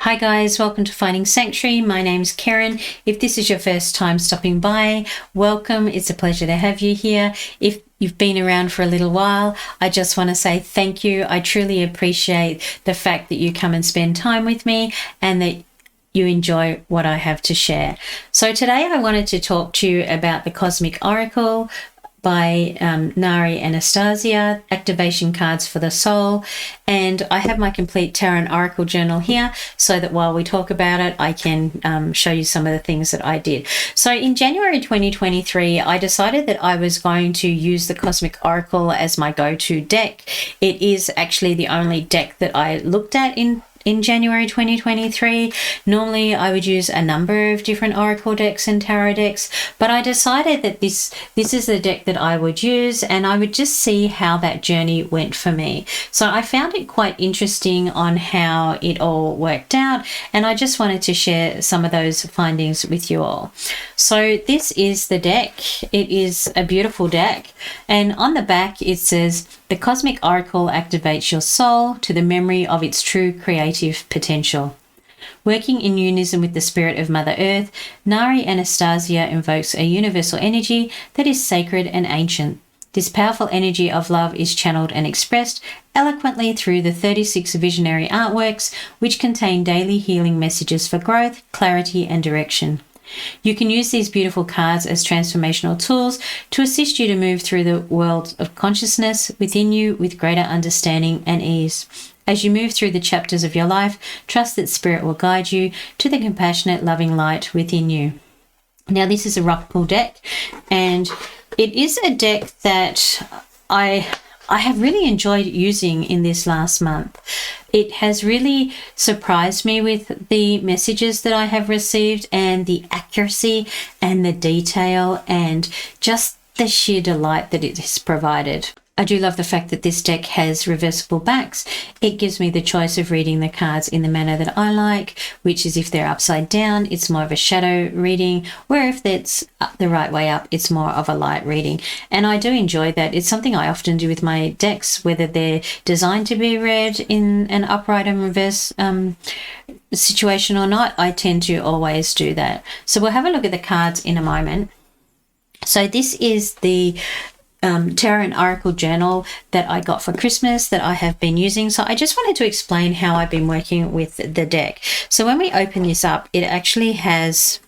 Hi guys, welcome to Finding Sanctuary. My name's Karen. If this is your first time stopping by, welcome. It's a pleasure to have you here. If you've been around for a little while, I just want to say thank you. I truly appreciate the fact that you come and spend time with me and that you enjoy what I have to share. So today I wanted to talk to you about the Cosmic Oracle by Nari, Anastarsia, activation cards for the soul. And I have my complete Tarot and Oracle journal here so that while we talk about it, I can show you some of the things that I did. So in January 2023, I decided that I was going to use the Cosmic Oracle as my go-to deck. It is actually the only deck that I looked at in January 2023. Normally I would use a number of different oracle decks and tarot decks, but I decided that this is the deck that I would use, and I would just see how that journey went for me. So I found it quite interesting on how it all worked out, and I just wanted to share some of those findings with you all. So this is the deck. It is a beautiful deck, and on the back it says, "The Cosmic Oracle activates your soul to the memory of its true creative potential. Working in unison with the spirit of Mother Earth, Nari Anastarsia invokes a universal energy that is sacred and ancient. This powerful energy of love is channeled and expressed eloquently through the 36 visionary artworks, which contain daily healing messages for growth, clarity, and direction. You can use these beautiful cards as transformational tools to assist you to move through the world of consciousness within you with greater understanding and ease. As you move through the chapters of your life, trust that Spirit will guide you to the compassionate, loving light within you." Now, this is a rock pool deck, and it is a deck that I have really enjoyed using in this last month. It has really surprised me with the messages that I have received and the accuracy and the detail and just the sheer delight that it has provided. I do love the fact that this deck has reversible backs. It gives me the choice of reading the cards in the manner that I like, which is if they're upside down, it's more of a shadow reading, where if it's the right way up, it's more of a light reading. And I do enjoy that. It's something I often do with my decks, whether they're designed to be read in an upright and reverse situation or not. I tend to always do that. So we'll have a look at the cards in a moment. So this is the Tarot and Oracle journal that I got for Christmas that I have been using. So I just wanted to explain how I've been working with the deck. So when we open this up, it actually has,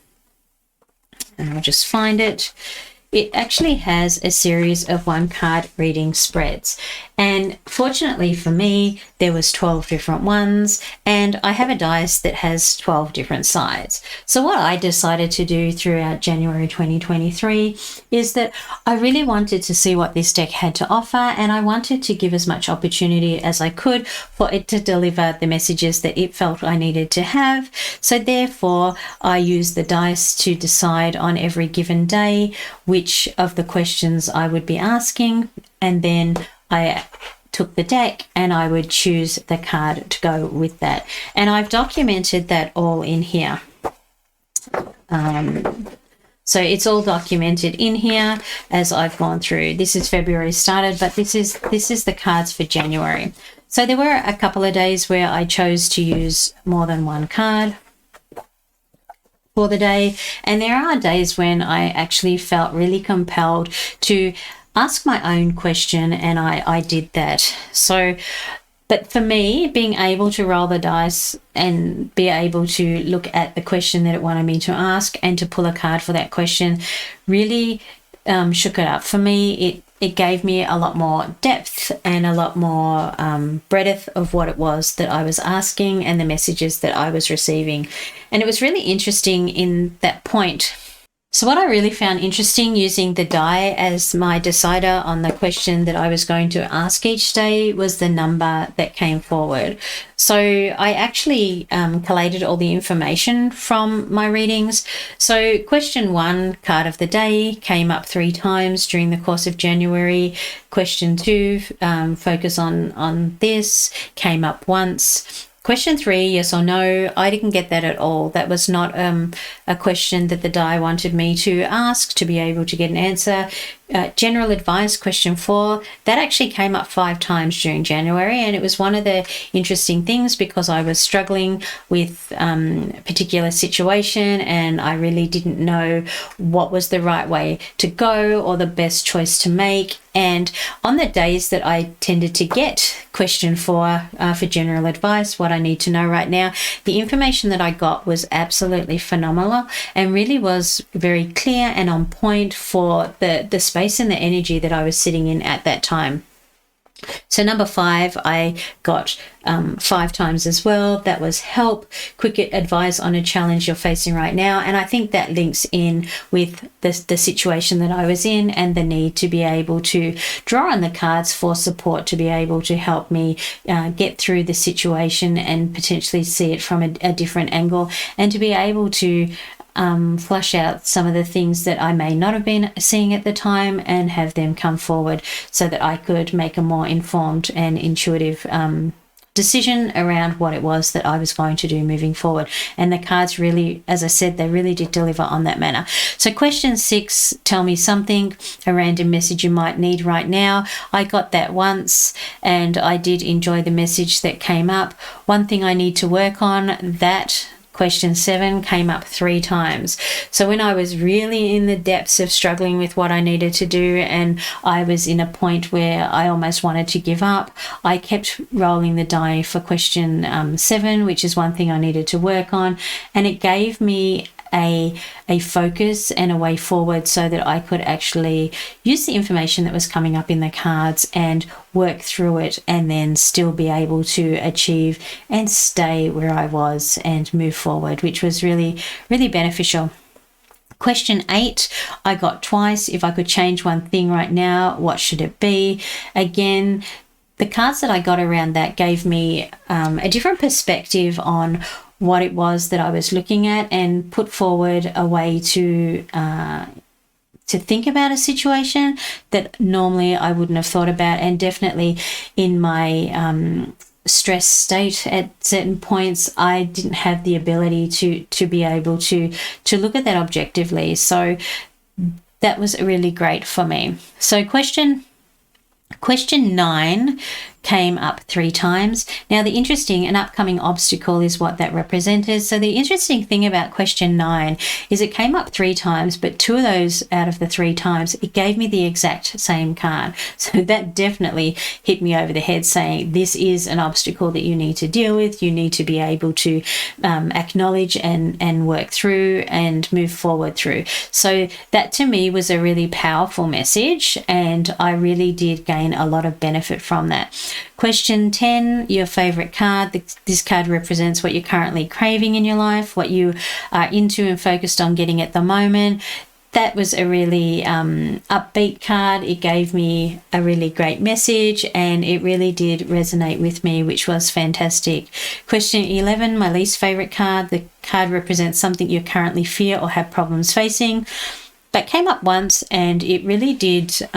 and I'll just find it, it actually has a series of one card reading spreads. And fortunately for me, there was 12 different ones, and I have a dice that has 12 different sides. So what I decided to do throughout January 2023 is that I really wanted to see what this deck had to offer, and I wanted to give as much opportunity as I could for it to deliver the messages that it felt I needed to have. So therefore, I used the dice to decide on every given day which of the questions I would be asking, and then I took the deck and I would choose the card to go with that. And I've documented that all in here. So it's all documented in here as I've gone through. This is February started, but this is the cards for January. So there were a couple of days where I chose to use more than one card for the day, and there are days when I actually felt really compelled to ask my own question, and I did that. So, but for me, being able to roll the dice and be able to look at the question that it wanted me to ask and to pull a card for that question really shook it up for me. It gave me a lot more depth and a lot more breadth of what it was that I was asking and the messages that I was receiving. And it was really interesting in that point. So what I really found interesting using the die as my decider on the question that I was going to ask each day was the number that came forward. So I actually collated all the information from my readings. So question 1, card of the day, came up 3 times during the course of January. Question 2, focus on this, came up once. Question 3, yes or no, I didn't get that at all. That was not a question that the die wanted me to ask to be able to get an answer. General advice, question 4, that actually came up 5 times during January, and it was one of the interesting things because I was struggling with a particular situation and I really didn't know what was the right way to go or the best choice to make. And on the days that I tended to get question 4 for general advice, what I need to know right now, the information that I got was absolutely phenomenal and really was very clear and on point for the space and the energy that I was sitting in at that time. So number 5, I got 5 times as well. That was help, quick advice on a challenge you're facing right now. And I think that links in with the situation that I was in and the need to be able to draw on the cards for support to be able to help me get through the situation and potentially see it from a different angle, and to be able to flush out some of the things that I may not have been seeing at the time and have them come forward so that I could make a more informed and intuitive decision around what it was that I was going to do moving forward. And the cards really, as I said, they really did deliver on that manner. So question 6, tell me something, a random message you might need right now. I got that once and I did enjoy the message that came up. One thing I need to work on, that question 7 came up 3 times. So when I was really in the depths of struggling with what I needed to do and I was in a point where I almost wanted to give up, I kept rolling the die for question 7, which is one thing I needed to work on, and it gave me a focus and a way forward so that I could actually use the information that was coming up in the cards and work through it and then still be able to achieve and stay where I was and move forward, which was really, really beneficial. Question 8, I got twice. If I could change one thing right now, what should it be? Again, the cards that I got around that gave me a different perspective on what it was that I was looking at and put forward a way to think about a situation that normally I wouldn't have thought about. And definitely in my stress state at certain points, I didn't have the ability to be able to look at that objectively. So that was really great for me. So question 9 came up 3 times. Now, the interesting and upcoming obstacle is what that represented. So the interesting thing about question 9 is it came up 3 times, but 2 of those out of the 3 times, it gave me the exact same card. So that definitely hit me over the head, saying this is an obstacle that you need to deal with. You need to be able to acknowledge and work through and move forward through. So that to me was a really powerful message, and I really did gain a lot of benefit from that. Question 10, your favorite card. This card represents what you're currently craving in your life, what you are into and focused on getting at the moment. That was a really upbeat card. It gave me a really great message and it really did resonate with me, which was fantastic. Question 11, my least favorite card. The card represents something you currently fear or have problems facing. That came up once and it really did...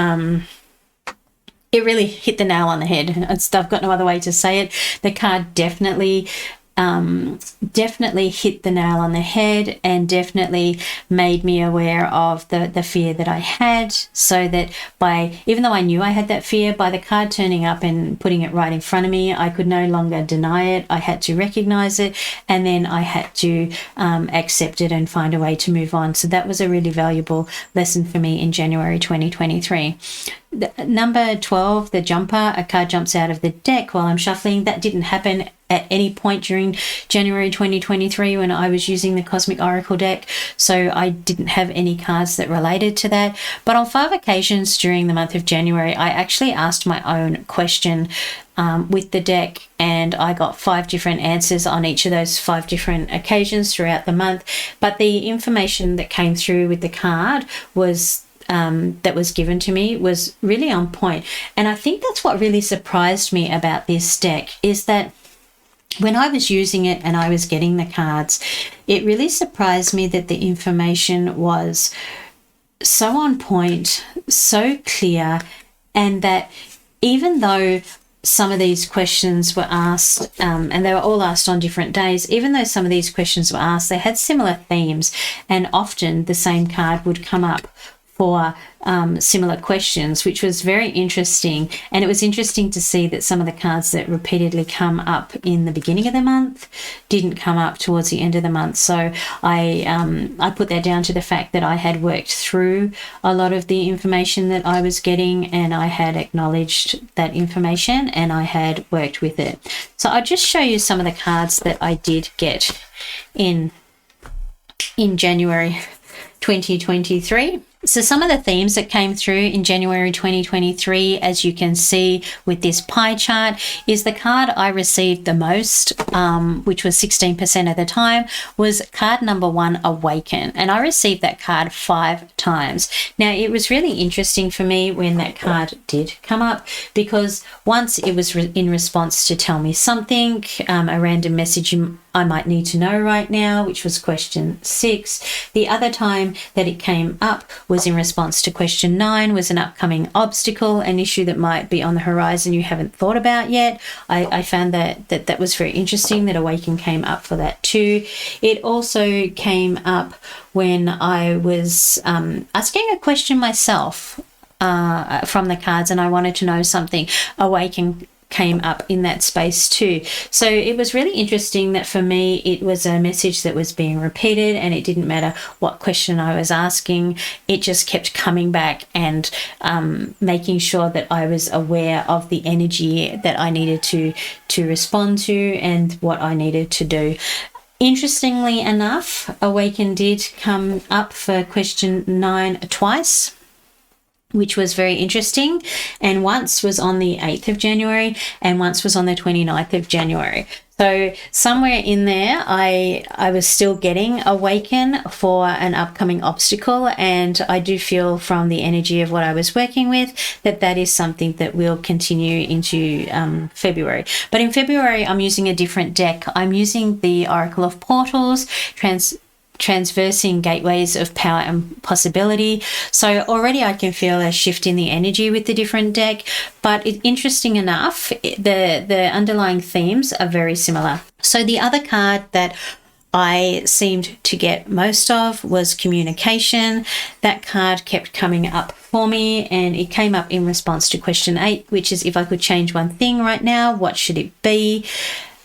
it really hit the nail on the head. I've got no other way to say it. The card definitely hit the nail on the head and definitely made me aware of the fear that I had, so that even though I knew I had that fear, by the card turning up and putting it right in front of me, I could no longer deny it. I had to recognize it and then I had to accept it and find a way to move on. So that was a really valuable lesson for me in January 2023. Number 12, the jumper, a card jumps out of the deck while I'm shuffling. That didn't happen at any point during January 2023 when I was using the Cosmic Oracle deck, so I didn't have any cards that related to that. But on 5 occasions during the month of January, I actually asked my own question with the deck, and I got 5 different answers on each of those 5 different occasions throughout the month. But the information that came through with the card was that was given to me was really on point. And I think that's what really surprised me about this deck, is that when I was using it and I was getting the cards, it really surprised me that the information was so on point, so clear, and that even though some of these questions were asked, and they were all asked on different days, even though some of these questions were asked, they had similar themes, and often the same card would come up for similar questions, which was very interesting. And it was interesting to see that some of the cards that repeatedly come up in the beginning of the month didn't come up towards the end of the month. So I put that down to the fact that I had worked through a lot of the information that I was getting, and I had acknowledged that information and I had worked with it. So I'll just show you some of the cards that I did get in January 2023. So some of the themes that came through in January 2023, as you can see with this pie chart, is the card I received the most, which was 16% of the time, was card number 1, Awaken. And I received that card 5 times. Now, it was really interesting for me when that card did come up, because once it was in response to tell me something, a random message I might need to know right now, which was question 6. The other time that it came up was in response to question 9, was an upcoming obstacle, an issue that might be on the horizon you haven't thought about yet. I found that was very interesting, that Awaken came up for that too. It also came up when I was asking a question myself from the cards, and I wanted to know something. Awaken came up in that space too. So it was really interesting that for me it was a message that was being repeated, and it didn't matter what question I was asking, it just kept coming back and making sure that I was aware of the energy that I needed to respond to and what I needed to do. Interestingly enough, Awaken did come up for question 9 twice, which was very interesting, and once was on the 8th of January and once was on the 29th of January. So somewhere in there, I was still getting Awaken for an upcoming obstacle, and I do feel from the energy of what I was working with that is something that will continue into February. But in February, I'm using a different deck. I'm using the Oracle of Portals, Transversing Gateways of Power and Possibility. So already I can feel a shift in the energy with the different deck, but interesting enough, the underlying themes are very similar. So the other card that I seemed to get most of was Communication. That card kept coming up for me, and it came up in response to question 8, which is, if I could change one thing right now, what should it be?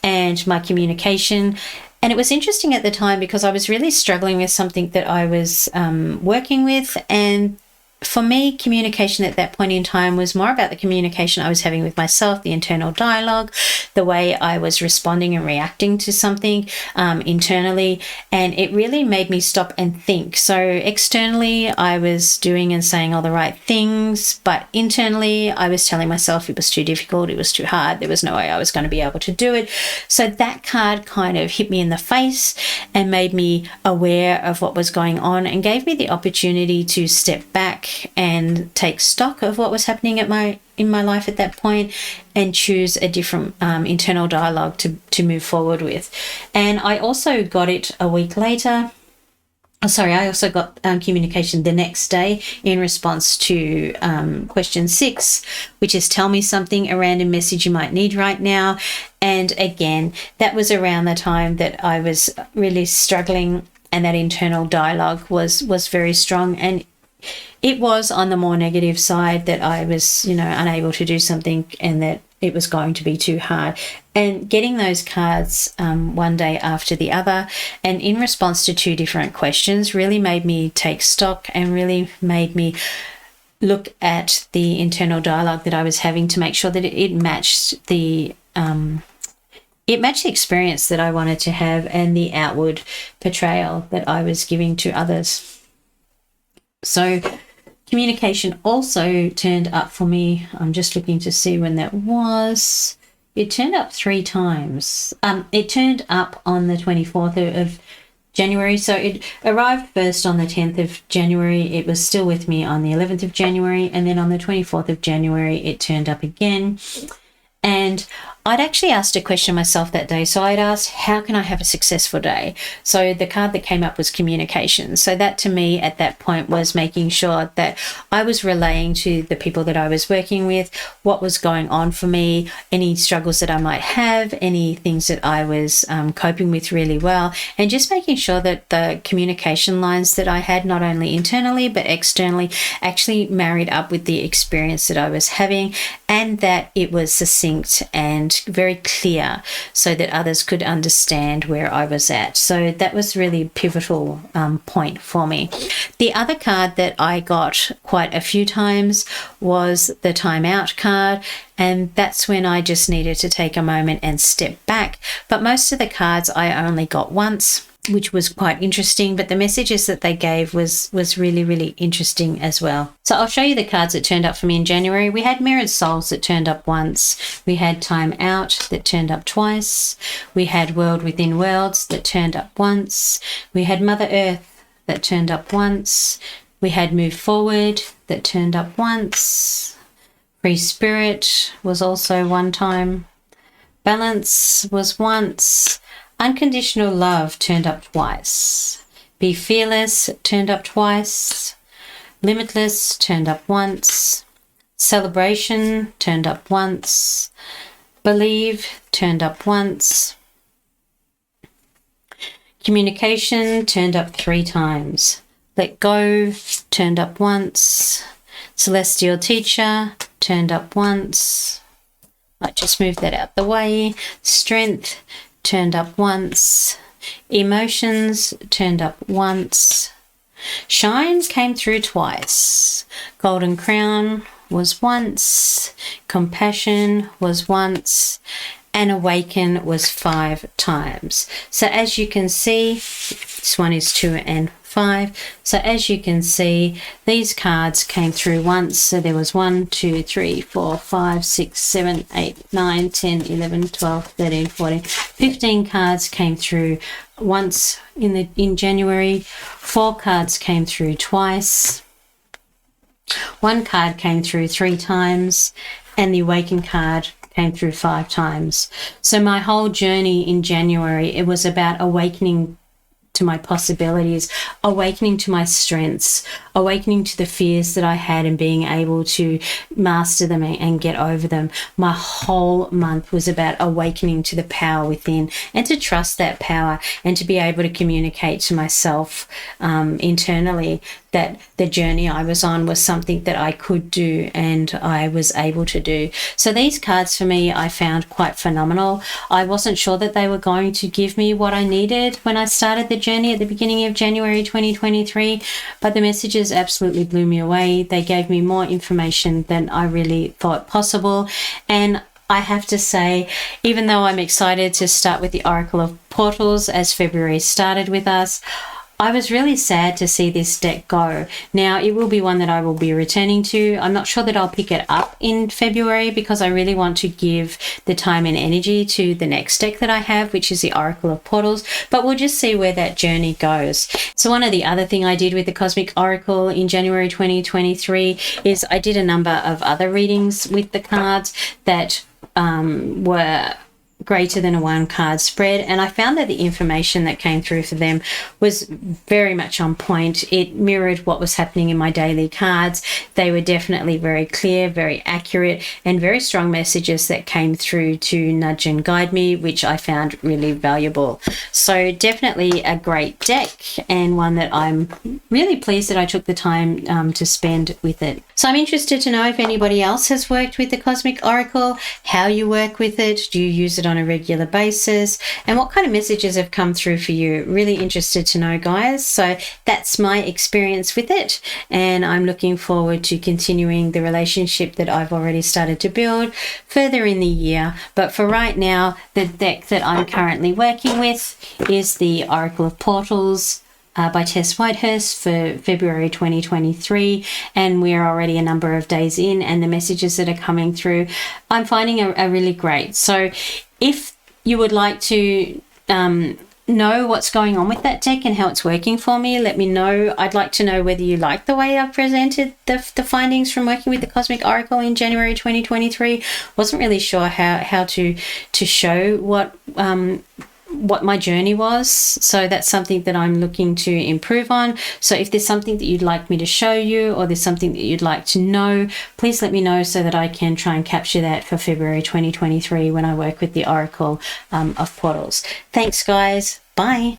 And my communication. And it was interesting at the time because I was really struggling with something that I was working with, and for me, communication at that point in time was more about the communication I was having with myself, the internal dialogue, the way I was responding and reacting to something internally, and it really made me stop and think. So externally, I was doing and saying all the right things, but internally, I was telling myself it was too difficult, it was too hard, there was no way I was going to be able to do it. So that card kind of hit me in the face and made me aware of what was going on and gave me the opportunity to step back and take stock of what was happening in my life at that point and choose a different internal dialogue to move forward with. And I also got it a week later. I also got communication the next day in response to question 6, which is tell me something, a random message you might need right now. And again, that was around the time that I was really struggling, and that internal dialogue was very strong, and it was on the more negative side that I was, unable to do something and that it was going to be too hard. And getting those cards one day after the other and in response to 2 different questions really made me take stock and really made me look at the internal dialogue that I was having to make sure that it matched the experience that I wanted to have and the outward portrayal that I was giving to others. So communication also turned up for me. I'm just looking to see when that was. It turned up 3 times. It turned up on the 24th of January. So it arrived first on the 10th of January. It was still with me on the 11th of January. And then on the 24th of January, it turned up again. And I'd actually asked a question myself that day. So I'd asked, how can I have a successful day? So the card that came up was communication. So that to me at that point was making sure that I was relaying to the people that I was working with what was going on for me, any struggles that I might have, any things that I was coping with really well, and just making sure that the communication lines that I had, not only internally but externally, actually married up with the experience that I was having, and that it was succinct and very clear so that others could understand where I was at. So that was really a pivotal point for me. The other card that I got quite a few times was the time out card, and that's when I just needed to take a moment and step back. But most of the cards I only got once, which was quite interesting, but the messages that they gave was really, really interesting as well. So I'll show you the cards that turned up for me in January. We had Mirrored Souls that turned up once. We had Time Out that turned up twice. We had World Within Worlds that turned up once. We had Mother Earth that turned up once. We had Move Forward that turned up once. Free Spirit was also one time. Balance was once. Unconditional Love turned up twice. Be Fearless turned up twice. Limitless turned up once. Celebration turned up once. Believe turned up once. Communication turned up 3 times. Let Go turned up once. Celestial Teacher turned up once. I just moved that out the way. Strength turned up once. Emotions turned up once. Shine came through twice. Golden Crown was once. Compassion was once. And Awaken was 5 times. So as you can see, this one is 2 and 5. So as you can see, these cards came through once. So there was 1, 2, 3, 4, 5, 6, 7, 8, 9, 10, 11, 12, 13, 14, 15 cards came through once in January. 4 cards came through twice. 1 card came through 3 times, and the Awaken card came through 5 times. So my whole journey in January, it was about awakening to my possibilities, awakening to my strengths, awakening to the fears that I had and being able to master them and get over them. My whole month was about awakening to the power within and to trust that power and to be able to communicate to myself internally that the journey I was on was something that I could do and I was able to do. So these cards for me, I found quite phenomenal. I wasn't sure that they were going to give me what I needed when I started the journey at the beginning of January 2023, but the messages absolutely blew me away. They gave me more information than I really thought possible. And I have to say, even though I'm excited to start with the Oracle of Portals as February started with us, I was really sad to see this deck go. Now, it will be one that I will be returning to. I'm not sure that I'll pick it up in February because I really want to give the time and energy to the next deck that I have, which is the Oracle of Portals, but we'll just see where that journey goes. So one of the other thing I did with the Cosmic Oracle in January 2023 is I did a number of other readings with the cards that were greater than a 1 card spread, and I found that the information that came through for them was very much on point. It mirrored what was happening in my daily cards. They were definitely very clear, very accurate, and very strong messages that came through to nudge and guide me, which I found really valuable. So definitely a great deck, and one that I'm really pleased that I took the time to spend with it. So I'm interested to know if anybody else has worked with the Cosmic Oracle, how you work with it, do you use it on a regular basis, and what kind of messages have come through for you. Really interested to know, guys. So that's my experience with it, and I'm looking forward to continuing the relationship that I've already started to build further in the year. But for right now, the deck that I'm currently working with is the Oracle of Portals by Tess Whitehurst for February 2023, and we're already a number of days in, and the messages that are coming through I'm finding are really great. So if you would like to know what's going on with that deck and how it's working for me. Let me know. I'd like to know whether you like the way I presented the findings from working with the Cosmic Oracle in January 2023. Wasn't really sure how to show what my journey was, so that's something that I'm looking to improve on. So if there's something that you'd like me to show you, or there's something that you'd like to know, please let me know so that I can try and capture that for February 2023 when I work with the Oracle of Portals. Thanks guys, bye.